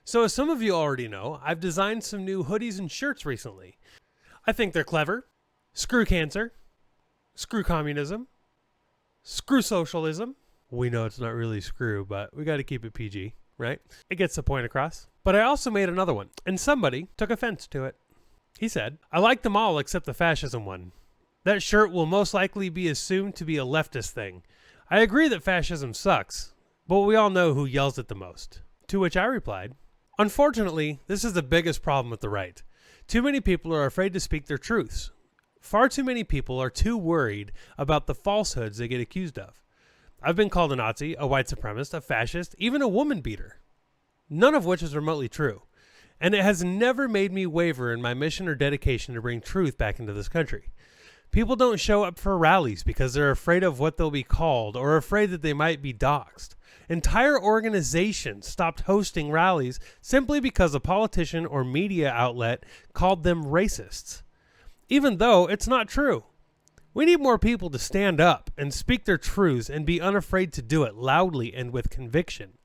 So as some of you already know, I've designed some new hoodies and shirts recently. I think they're clever. Screw cancer. Screw communism. Screw socialism. We know it's not really screw, but we got to keep it PG, right? It gets the point across. But I also made another one, and somebody took offense to it. He said, I like them all except the fascism one. That shirt will most likely be assumed to be a leftist thing. I agree that fascism sucks, but we all know who yells it the most. To which I replied, unfortunately, this is the biggest problem with the right. Too many people are afraid to speak their truths. Far too many people are too worried about the falsehoods they get accused of. I've been called a Nazi, a white supremacist, a fascist, even a woman beater. None of which is remotely true. And it has never made me waver in my mission or dedication to bring truth back into this country. People don't show up for rallies because they're afraid of what they'll be called or afraid that they might be doxxed. Entire organizations stopped hosting rallies simply because a politician or media outlet called them racists. Even though it's not true. We need more people to stand up and speak their truths and be unafraid to do it loudly and with conviction.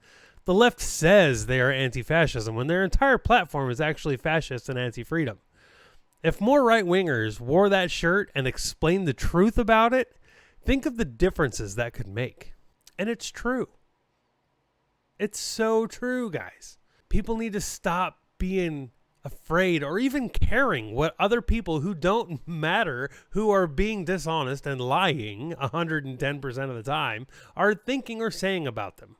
The left says they are anti-fascism when their entire platform is actually fascist and anti-freedom. If more right-wingers wore that shirt and explained the truth about it, think of the differences that could make. And it's true. It's so true, guys. People need to stop being afraid or even caring what other people who don't matter, who are being dishonest and lying 110% of the time, are thinking or saying about them.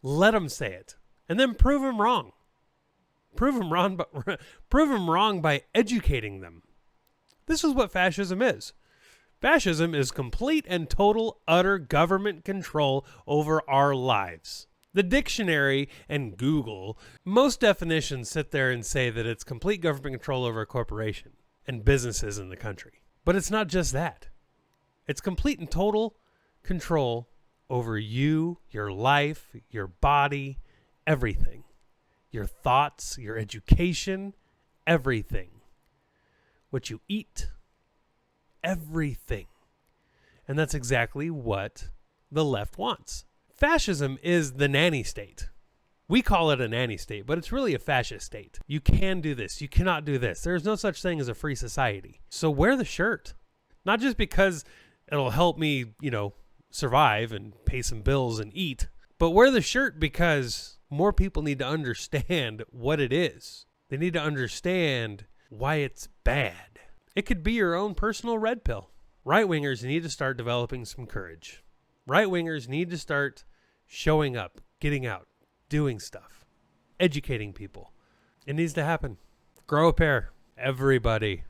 Let them say it, and then prove them wrong. Prove them wrong by educating them. This is what fascism is. Fascism is complete and total, utter government control over our lives. The dictionary and Google, most definitions sit there and say that it's complete government control over a corporation and businesses in the country. But it's not just that. It's complete and total control over you, your life, your body, everything. Your thoughts, your education, everything. What you eat, everything. And that's exactly what the left wants. Fascism is the nanny state. We call it a nanny state, but it's really a fascist state. You can do this. You cannot do this. There's no such thing as a free society. So wear the shirt. Not just because it'll help me, survive and pay some bills and eat, but wear the shirt because more people need to understand what it is. They need to understand why it's bad. It could be your own personal red pill. Right-wingers need to start developing some courage. Right-wingers need to start showing up, getting out, doing stuff, educating people. It needs to happen. Grow a pair. Everybody.